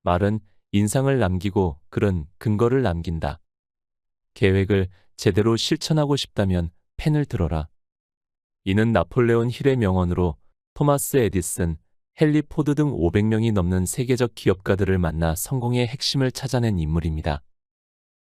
말은 인상을 남기고 글은 근거를 남긴다. 계획을 제대로 실천하고 싶다면 펜을 들어라. 이는 나폴레온 힐의 명언으로 토마스 에디슨, 헨리 포드 등 500명이 넘는 세계적 기업가들을 만나 성공의 핵심을 찾아낸 인물입니다.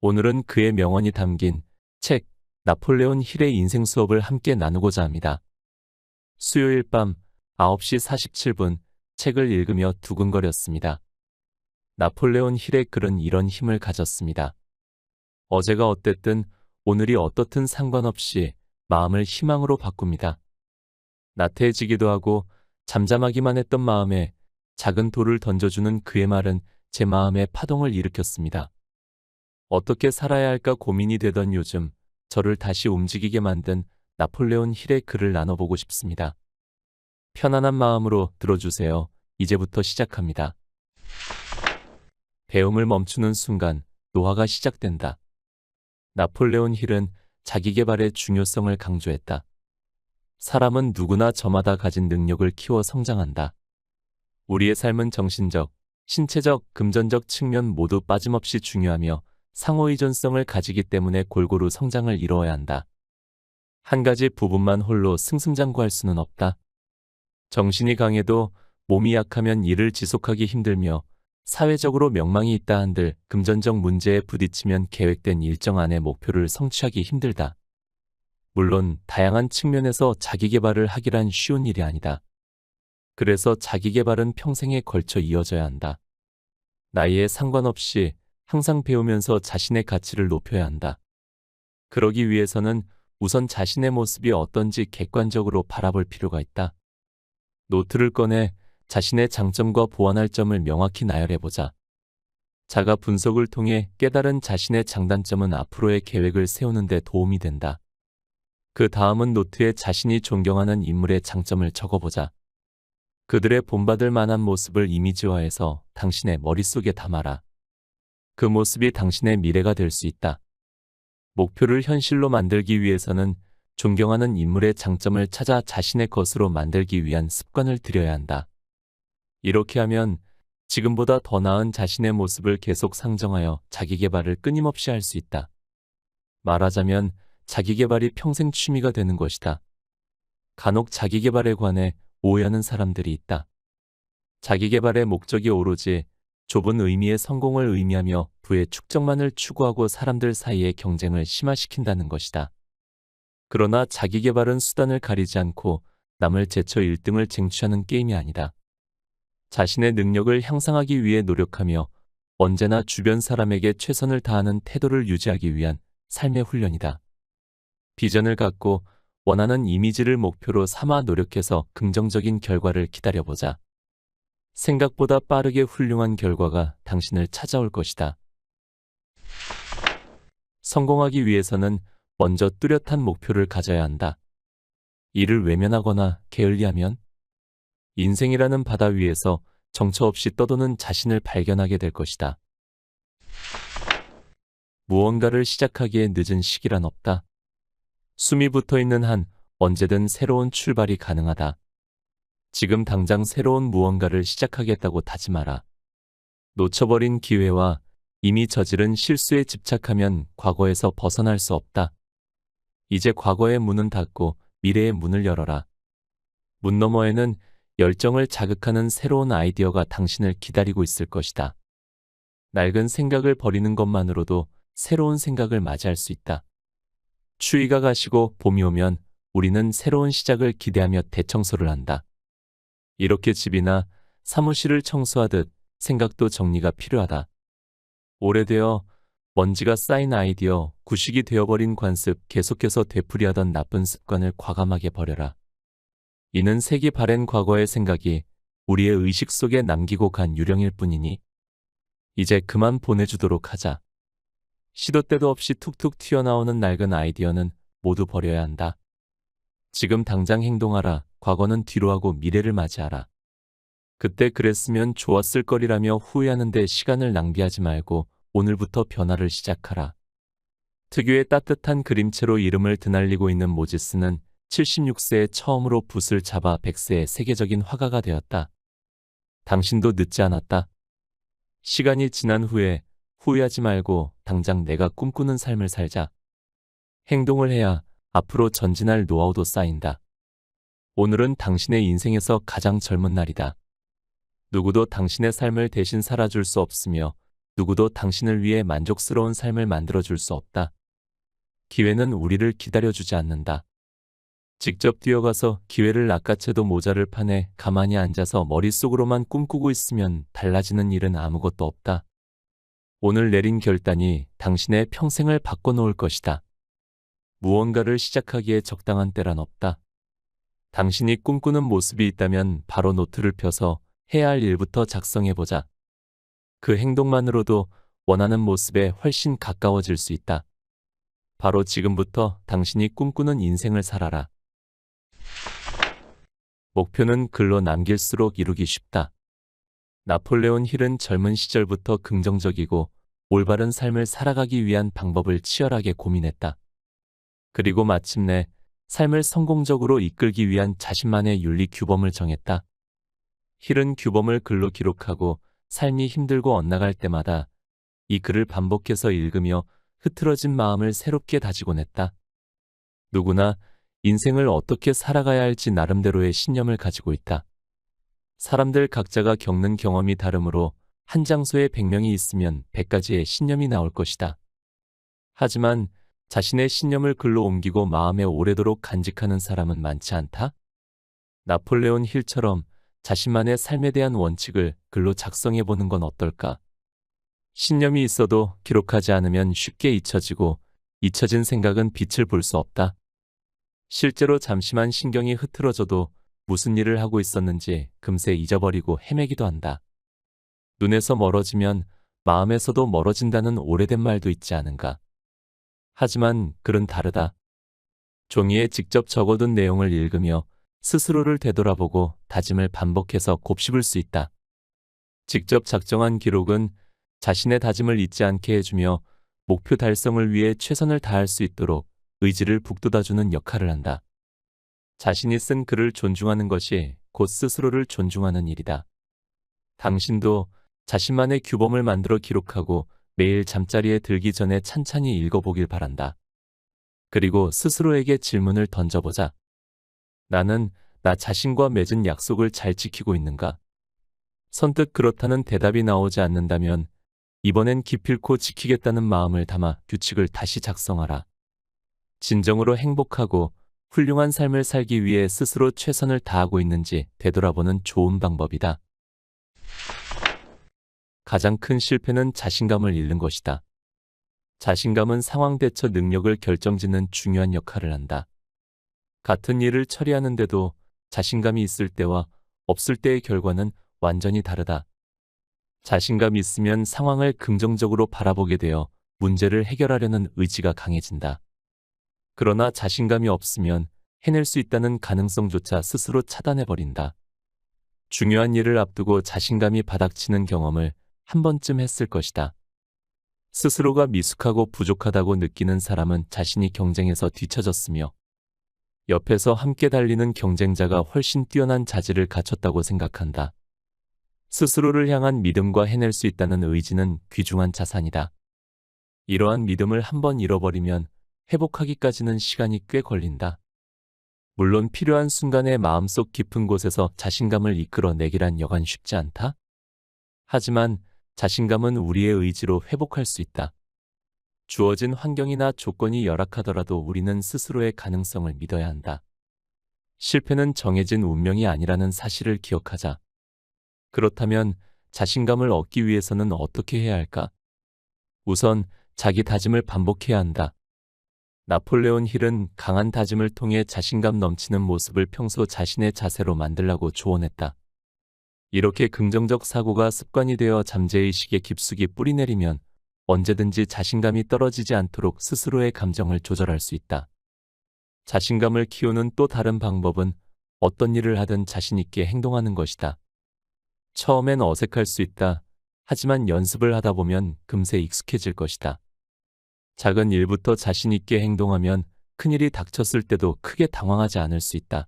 오늘은 그의 명언이 담긴 책 나폴레온 힐의 인생 수업을 함께 나누고자 합니다. 수요일 밤 9시 47분 책을 읽으며 두근거렸습니다. 나폴레온 힐의 글은 이런 힘을 가졌습니다. 어제가 어땠든 오늘이 어떻든 상관없이 마음을 희망으로 바꿉니다. 나태해지기도 하고 잠잠하기만 했던 마음에 작은 돌을 던져주는 그의 말은 제 마음에 파동을 일으켰습니다. 어떻게 살아야 할까 고민이 되던 요즘 저를 다시 움직이게 만든 나폴레온 힐의 글을 나눠보고 싶습니다. 편안한 마음으로 들어주세요. 이제부터 시작합니다. 배움을 멈추는 순간 노화가 시작된다. 나폴레온 힐은 자기계발의 중요성을 강조했다. 사람은 누구나 저마다 가진 능력을 키워 성장한다. 우리의 삶은 정신적, 신체적, 금전적 측면 모두 빠짐없이 중요하며 상호의존성을 가지기 때문에 골고루 성장을 이루어야 한다. 한 가지 부분만 홀로 승승장구할 수는 없다. 정신이 강해도 몸이 약하면 일을 지속하기 힘들며 사회적으로 명망이 있다 한들 금전적 문제에 부딪히면 계획된 일정 안의 목표를 성취하기 힘들다. 물론 다양한 측면에서 자기계발을 하기란 쉬운 일이 아니다. 그래서 자기계발은 평생에 걸쳐 이어져야 한다. 나이에 상관없이 항상 배우면서 자신의 가치를 높여야 한다. 그러기 위해서는 우선 자신의 모습이 어떤지 객관적으로 바라볼 필요가 있다. 노트를 꺼내 자신의 장점과 보완할 점을 명확히 나열해보자. 자가 분석을 통해 깨달은 자신의 장단점은 앞으로의 계획을 세우는 데 도움이 된다. 그 다음은 노트에 자신이 존경하는 인물의 장점을 적어보자. 그들의 본받을 만한 모습을 이미지화해서 당신의 머릿속에 담아라. 그 모습이 당신의 미래가 될 수 있다. 목표를 현실로 만들기 위해서는 존경하는 인물의 장점을 찾아 자신의 것으로 만들기 위한 습관을 들여야 한다. 이렇게 하면 지금보다 더 나은 자신의 모습을 계속 상정하여 자기계발을 끊임없이 할 수 있다. 말하자면 자기계발이 평생 취미가 되는 것이다. 간혹 자기계발에 관해 오해하는 사람들이 있다. 자기계발의 목적이 오로지 좁은 의미의 성공을 의미하며 부의 축적만을 추구하고 사람들 사이의 경쟁을 심화시킨다는 것이다. 그러나 자기계발은 수단을 가리지 않고 남을 제쳐 1등을 쟁취하는 게임이 아니다. 자신의 능력을 향상하기 위해 노력하며 언제나 주변 사람에게 최선을 다하는 태도를 유지하기 위한 삶의 훈련이다. 비전을 갖고 원하는 이미지를 목표로 삼아 노력해서 긍정적인 결과를 기다려보자. 생각보다 빠르게 훌륭한 결과가 당신을 찾아올 것이다. 성공하기 위해서는 먼저 뚜렷한 목표를 가져야 한다. 이를 외면하거나 게을리하면 인생이라는 바다 위에서 정처 없이 떠도는 자신을 발견하게 될 것이다. 무언가를 시작하기에 늦은 시기란 없다. 숨이 붙어있는 한 언제든 새로운 출발이 가능하다. 지금 당장 새로운 무언가를 시작하겠다고 다짐하라. 놓쳐버린 기회와 이미 저지른 실수에 집착하면 과거에서 벗어날 수 없다. 이제 과거의 문은 닫고 미래의 문을 열어라. 문 너머에는 열정을 자극하는 새로운 아이디어가 당신을 기다리고 있을 것이다. 낡은 생각을 버리는 것만으로도 새로운 생각을 맞이할 수 있다. 추위가 가시고 봄이 오면 우리는 새로운 시작을 기대하며 대청소를 한다. 이렇게 집이나 사무실을 청소하듯 생각도 정리가 필요하다. 오래되어 먼지가 쌓인 아이디어, 구식이 되어버린 관습, 계속해서 되풀이하던 나쁜 습관을 과감하게 버려라. 이는 색이 바랜 과거의 생각이 우리의 의식 속에 남기고 간 유령일 뿐이니 이제 그만 보내주도록 하자. 시도 때도 없이 툭툭 튀어나오는 낡은 아이디어는 모두 버려야 한다. 지금 당장 행동하라. 과거는 뒤로 하고 미래를 맞이하라. 그때 그랬으면 좋았을 거리라며 후회하는데 시간을 낭비하지 말고 오늘부터 변화를 시작하라. 특유의 따뜻한 그림체로 이름을 드날리고 있는 모지스는 76세에 처음으로 붓을 잡아 100세의 세계적인 화가가 되었다. 당신도 늦지 않았다. 시간이 지난 후에 후회하지 말고 당장 내가 꿈꾸는 삶을 살자. 행동을 해야 앞으로 전진할 노하우도 쌓인다. 오늘은 당신의 인생에서 가장 젊은 날이다. 누구도 당신의 삶을 대신 살아줄 수 없으며 누구도 당신을 위해 만족스러운 삶을 만들어줄 수 없다. 기회는 우리를 기다려주지 않는다. 직접 뛰어가서 기회를 낚아채도 모자를 파내 가만히 앉아서 머릿속으로만 꿈꾸고 있으면 달라지는 일은 아무것도 없다. 오늘 내린 결단이 당신의 평생을 바꿔놓을 것이다. 무언가를 시작하기에 적당한 때란 없다. 당신이 꿈꾸는 모습이 있다면 바로 노트를 펴서 해야 할 일부터 작성해보자. 그 행동만으로도 원하는 모습에 훨씬 가까워질 수 있다. 바로 지금부터 당신이 꿈꾸는 인생을 살아라. 목표는 글로 남길수록 이루기 쉽다. 나폴레온 힐은 젊은 시절부터 긍정적이고 올바른 삶을 살아가기 위한 방법을 치열하게 고민했다. 그리고 마침내 삶을 성공적으로 이끌기 위한 자신만의 윤리 규범을 정했다. 힐은 규범을 글로 기록하고 삶이 힘들고 엇나갈 때마다 이 글을 반복해서 읽으며 흐트러진 마음을 새롭게 다지곤 했다. 누구나 인생을 어떻게 살아가야 할지 나름대로의 신념을 가지고 있다. 사람들 각자가 겪는 경험이 다르므로 한 장소에 100명이 있으면 100가지의 신념이 나올 것이다. 하지만 자신의 신념을 글로 옮기고 마음에 오래도록 간직하는 사람은 많지 않다? 나폴레온 힐처럼 자신만의 삶에 대한 원칙을 글로 작성해보는 건 어떨까? 신념이 있어도 기록하지 않으면 쉽게 잊혀지고 잊혀진 생각은 빛을 볼 수 없다. 실제로 잠시만 신경이 흐트러져도 무슨 일을 하고 있었는지 금세 잊어버리고 헤매기도 한다. 눈에서 멀어지면 마음에서도 멀어진다는 오래된 말도 있지 않은가? 하지만 글은 다르다. 종이에 직접 적어둔 내용을 읽으며 스스로를 되돌아보고 다짐을 반복해서 곱씹을 수 있다. 직접 작성한 기록은 자신의 다짐을 잊지 않게 해주며 목표 달성을 위해 최선을 다할 수 있도록 의지를 북돋아주는 역할을 한다. 자신이 쓴 글을 존중하는 것이 곧 스스로를 존중하는 일이다. 당신도 자신만의 규범을 만들어 기록하고 매일 잠자리에 들기 전에 찬찬히 읽어보길 바란다. 그리고 스스로에게 질문을 던져보자. 나는 나 자신과 맺은 약속을 잘 지키고 있는가? 선뜻 그렇다는 대답이 나오지 않는다면 이번엔 기필코 지키겠다는 마음을 담아 규칙을 다시 작성하라. 진정으로 행복하고 훌륭한 삶을 살기 위해 스스로 최선을 다하고 있는지 되돌아보는 좋은 방법이다. 가장 큰 실패는 자신감을 잃는 것이다. 자신감은 상황 대처 능력을 결정짓는 중요한 역할을 한다. 같은 일을 처리하는데도 자신감이 있을 때와 없을 때의 결과는 완전히 다르다. 자신감이 있으면 상황을 긍정적으로 바라보게 되어 문제를 해결하려는 의지가 강해진다. 그러나 자신감이 없으면 해낼 수 있다는 가능성조차 스스로 차단해버린다. 중요한 일을 앞두고 자신감이 바닥치는 경험을 한 번쯤 했을 것이다. 스스로가 미숙하고 부족하다고 느끼는 사람은 자신이 경쟁에서 뒤처졌으며 옆에서 함께 달리는 경쟁자가 훨씬 뛰어난 자질을 갖췄다고 생각한다. 스스로를 향한 믿음과 해낼 수 있다는 의지는 귀중한 자산이다. 이러한 믿음을 한번 잃어버리면 회복하기까지는 시간이 꽤 걸린다. 물론 필요한 순간에 마음속 깊은 곳에서 자신감을 이끌어내기란 여간 쉽지 않다. 하지만 자신감은 우리의 의지로 회복할 수 있다. 주어진 환경이나 조건이 열악하더라도 우리는 스스로의 가능성을 믿어야 한다. 실패는 정해진 운명이 아니라는 사실을 기억하자. 그렇다면 자신감을 얻기 위해서는 어떻게 해야 할까? 우선 자기 다짐을 반복해야 한다. 나폴레온 힐은 강한 다짐을 통해 자신감 넘치는 모습을 평소 자신의 자세로 만들라고 조언했다. 이렇게 긍정적 사고가 습관이 되어 잠재의식에 깊숙이 뿌리내리면 언제든지 자신감이 떨어지지 않도록 스스로의 감정을 조절할 수 있다. 자신감을 키우는 또 다른 방법은 어떤 일을 하든 자신 있게 행동하는 것이다. 처음엔 어색할 수 있다. 하지만 연습을 하다 보면 금세 익숙해질 것이다. 작은 일부터 자신 있게 행동하면 큰일이 닥쳤을 때도 크게 당황하지 않을 수 있다.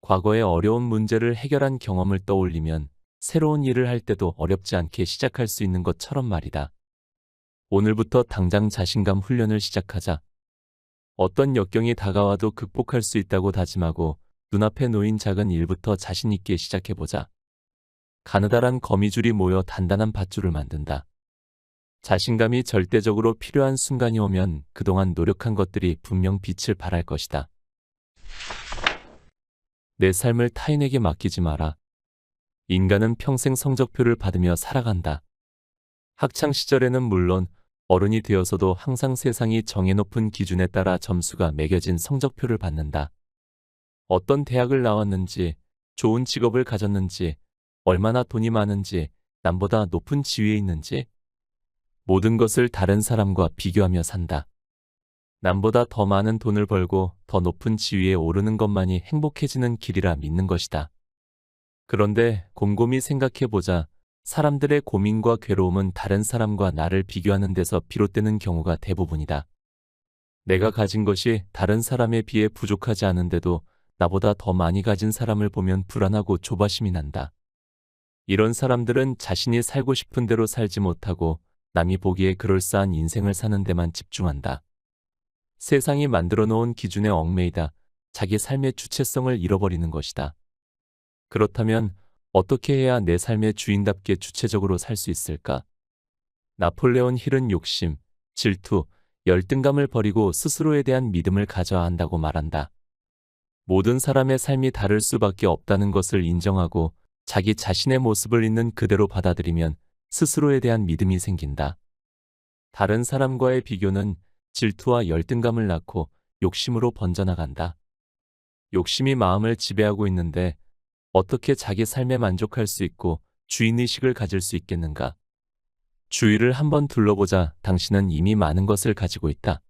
과거의 어려운 문제를 해결한 경험을 떠올리면 새로운 일을 할 때도 어렵지 않게 시작할 수 있는 것처럼 말이다. 오늘부터 당장 자신감 훈련을 시작하자. 어떤 역경이 다가와도 극복할 수 있다고 다짐하고 눈앞에 놓인 작은 일부터 자신 있게 시작해보자. 가느다란 거미줄이 모여 단단한 밧줄을 만든다. 자신감이 절대적으로 필요한 순간이 오면 그동안 노력한 것들이 분명 빛을 발할 것이다. 내 삶을 타인에게 맡기지 마라. 인간은 평생 성적표를 받으며 살아간다. 학창 시절에는 물론 어른이 되어서도 항상 세상이 정해놓은 기준에 따라 점수가 매겨진 성적표를 받는다. 어떤 대학을 나왔는지, 좋은 직업을 가졌는지, 얼마나 돈이 많은지, 남보다 높은 지위에 있는지, 모든 것을 다른 사람과 비교하며 산다. 남보다 더 많은 돈을 벌고 더 높은 지위에 오르는 것만이 행복해지는 길이라 믿는 것이다. 그런데 곰곰이 생각해보자. 사람들의 고민과 괴로움은 다른 사람과 나를 비교하는 데서 비롯되는 경우가 대부분이다. 내가 가진 것이 다른 사람에 비해 부족하지 않은데도 나보다 더 많이 가진 사람을 보면 불안하고 조바심이 난다. 이런 사람들은 자신이 살고 싶은 대로 살지 못하고 남이 보기에 그럴싸한 인생을 사는 데만 집중한다. 세상이 만들어 놓은 기준에 얽매이다 자기 삶의 주체성을 잃어버리는 것이다. 그렇다면 어떻게 해야 내 삶의 주인답게 주체적으로 살 수 있을까? 나폴레온 힐은 욕심, 질투, 열등감을 버리고 스스로에 대한 믿음을 가져야 한다고 말한다. 모든 사람의 삶이 다를 수밖에 없다는 것을 인정하고 자기 자신의 모습을 있는 그대로 받아들이면 스스로에 대한 믿음이 생긴다. 다른 사람과의 비교는 질투와 열등감을 낳고 욕심으로 번져나간다. 욕심이 마음을 지배하고 있는데 어떻게 자기 삶에 만족할 수 있고 주인의식을 가질 수 있겠는가? 주위를 한번 둘러보자. 당신은 이미 많은 것을 가지고 있다.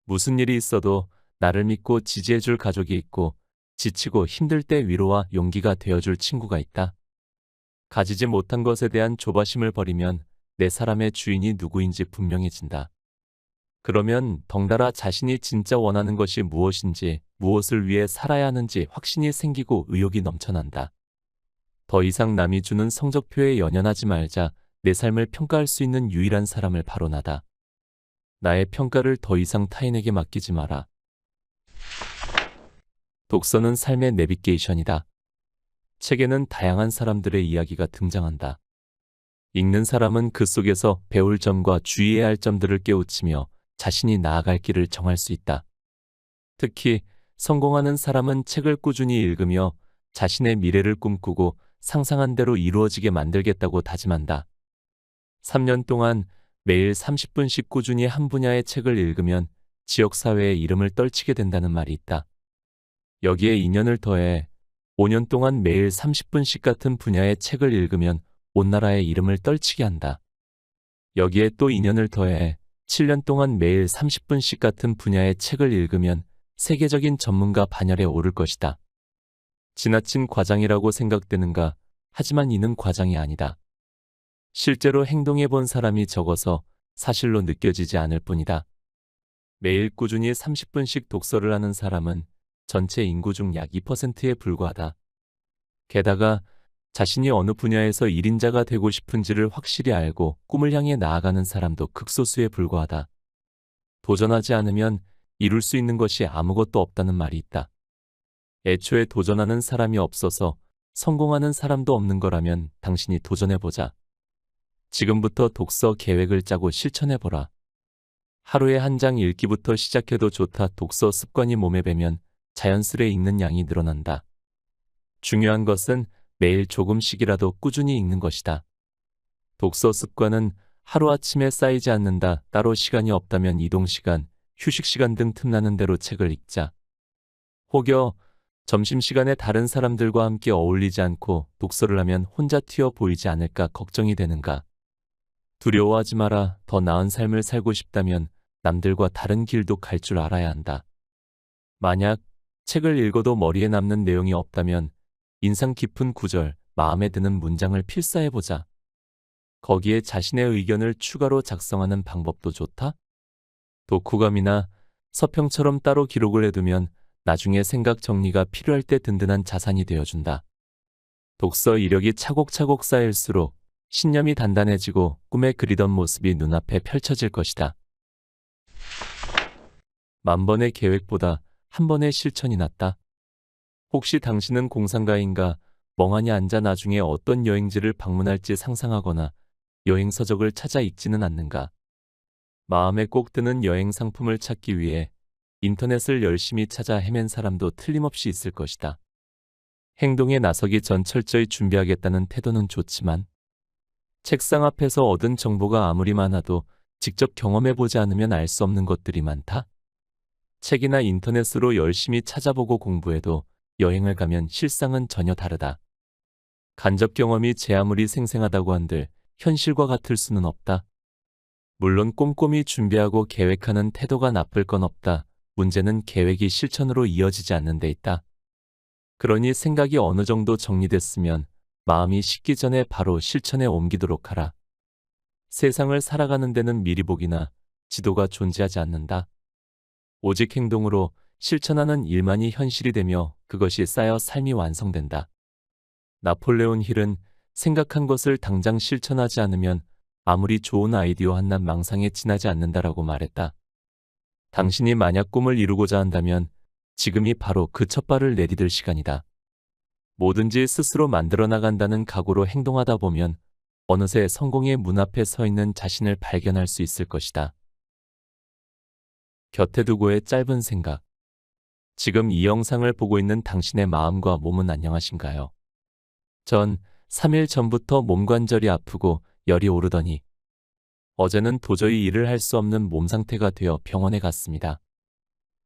무슨 일이 있어도 나를 믿고 지지해줄 가족이 있고 지치고 힘들 때 위로와 용기가 되어줄 친구가 있다. 가지지 못한 것에 대한 조바심을 버리면 내 삶의 주인이 누구인지 분명해진다. 그러면 덩달아 자신이 진짜 원하는 것이 무엇인지, 무엇을 위해 살아야 하는지 확신이 생기고 의욕이 넘쳐난다. 더 이상 남이 주는 성적표에 연연하지 말자. 내 삶을 평가할 수 있는 유일한 사람을 바로 나다. 나의 평가를 더 이상 타인에게 맡기지 마라. 독서는 삶의 내비게이션이다. 책에는 다양한 사람들의 이야기가 등장한다. 읽는 사람은 그 속에서 배울 점과 주의해야 할 점들을 깨우치며 자신이 나아갈 길을 정할 수 있다. 특히 성공하는 사람은 책을 꾸준히 읽으며 자신의 미래를 꿈꾸고 상상한 대로 이루어지게 만들겠다고 다짐한다. 3년 동안 매일 30분씩 꾸준히 한 분야의 책을 읽으면 지역사회의 이름을 떨치게 된다는 말이 있다. 여기에 2년을 더해 5년 동안 매일 30분씩 같은 분야의 책을 읽으면 온 나라의 이름을 떨치게 한다. 여기에 또 2년을 더해 7년 동안 매일 30분씩 같은 분야의 책을 읽으면 세계적인 전문가 반열에 오를 것이다. 지나친 과장이라고 생각되는가? 하지만 이는 과장이 아니다. 실제로 행동해 본 사람이 적어서 사실로 느껴지지 않을 뿐이다. 매일 꾸준히 30분씩 독서를 하는 사람은 전체 인구 중 약 2%에 불과하다. 게다가 자신이 어느 분야에서 1인자가 되고 싶은지를 확실히 알고 꿈을 향해 나아가는 사람도 극소수에 불과하다. 도전하지 않으면 이룰 수 있는 것이 아무것도 없다는 말이 있다. 애초에 도전하는 사람이 없어서 성공하는 사람도 없는 거라면 당신이 도전해보자. 지금부터 독서 계획을 짜고 실천해보라. 하루에 한 장 읽기부터 시작해도 좋다. 독서 습관이 몸에 배면 자연스레 읽는 양이 늘어난다. 중요한 것은 매일 조금씩이라도 꾸준히 읽는 것이다. 독서 습관은 하루아침에 쌓이지 않는다. 따로 시간이 없다면 이동시간, 휴식시간 등 틈나는 대로 책을 읽자. 혹여 점심시간에 다른 사람들과 함께 어울리지 않고 독서를 하면 혼자 튀어 보이지 않을까 걱정이 되는가? 두려워하지 마라. 더 나은 삶을 살고 싶다면 남들과 다른 길도 갈 줄 알아야 한다. 만약 책을 읽어도 머리에 남는 내용이 없다면 인상 깊은 구절, 마음에 드는 문장을 필사해보자. 거기에 자신의 의견을 추가로 작성하는 방법도 좋다. 독후감이나 서평처럼 따로 기록을 해두면 나중에 생각 정리가 필요할 때 든든한 자산이 되어준다. 독서 이력이 차곡차곡 쌓일수록 신념이 단단해지고 꿈에 그리던 모습이 눈앞에 펼쳐질 것이다. 만 번의 계획보다 한 번의 실천이 낫다. 혹시 당신은 공상가인가 멍하니 앉아 나중에 어떤 여행지를 방문할지 상상하거나 여행 서적을 찾아 읽지는 않는가? 마음에 꼭 드는 여행 상품을 찾기 위해 인터넷을 열심히 찾아 헤맨 사람도 틀림없이 있을 것이다. 행동에 나서기 전 철저히 준비하겠다는 태도는 좋지만 책상 앞에서 얻은 정보가 아무리 많아도 직접 경험해보지 않으면 알 수 없는 것들이 많다. 책이나 인터넷으로 열심히 찾아보고 공부해도 여행을 가면 실상은 전혀 다르다. 간접 경험이 제 아무리 생생하다고 한들 현실과 같을 수는 없다. 물론 꼼꼼히 준비하고 계획하는 태도가 나쁠 건 없다. 문제는 계획이 실천으로 이어지지 않는 데 있다. 그러니 생각이 어느 정도 정리됐으면 마음이 식기 전에 바로 실천에 옮기도록 하라. 세상을 살아가는 데는 미리 보기나 지도가 존재하지 않는다. 오직 행동으로 실천하는 일만이 현실이 되며 그것이 쌓여 삶이 완성된다. 나폴레온 힐은 생각한 것을 당장 실천하지 않으면 아무리 좋은 아이디어 하나 망상에 지나지 않는다라고 말했다. 당신이 만약 꿈을 이루고자 한다면 지금이 바로 그 첫 발을 내디딜 시간이다. 뭐든지 스스로 만들어 나간다는 각오로 행동하다 보면 어느새 성공의 문 앞에 서 있는 자신을 발견할 수 있을 것이다. 곁에 두고의 짧은 생각. 지금 이 영상을 보고 있는 당신의 마음과 몸은 안녕하신가요? 전 3일 전부터 몸 관절이 아프고 열이 오르더니 어제는 도저히 일을 할 수 없는 몸 상태가 되어 병원에 갔습니다.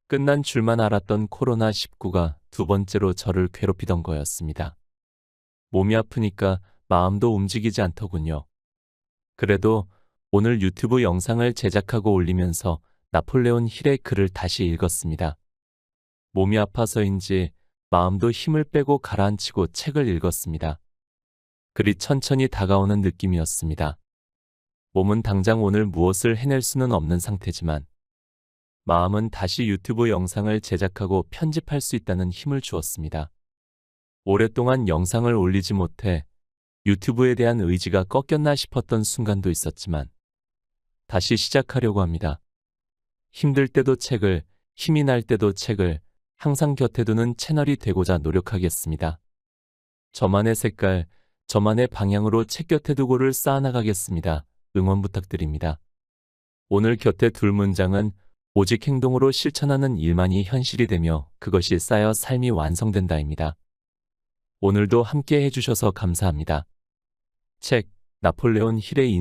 끝난 줄만 알았던 코로나19가 두 번째로 저를 괴롭히던 거였습니다. 몸이 아프니까 마음도 움직이지 않더군요. 그래도 오늘 유튜브 영상을 제작하고 올리면서 나폴레온 힐의 글을 다시 읽었습니다. 몸이 아파서인지 마음도 힘을 빼고 가라앉히고 책을 읽었습니다. 글이 천천히 다가오는 느낌이었습니다. 몸은 당장 오늘 무엇을 해낼 수는 없는 상태지만 마음은 다시 유튜브 영상을 제작하고 편집할 수 있다는 힘을 주었습니다. 오랫동안 영상을 올리지 못해 유튜브에 대한 의지가 꺾였나 싶었던 순간도 있었지만 다시 시작하려고 합니다. 힘들 때도 책을, 힘이 날 때도 책을 항상 곁에 두는 채널이 되고자 노력하겠습니다. 저만의 색깔, 저만의 방향으로 책 곁에 두고를 쌓아나가겠습니다. 응원 부탁드립니다. 오늘 곁에 둘 문장은 오직 행동으로 실천하는 일만이 현실이 되며 그것이 쌓여 삶이 완성된다입니다. 오늘도 함께 해주셔서 감사합니다. 책, 나폴레온 힐의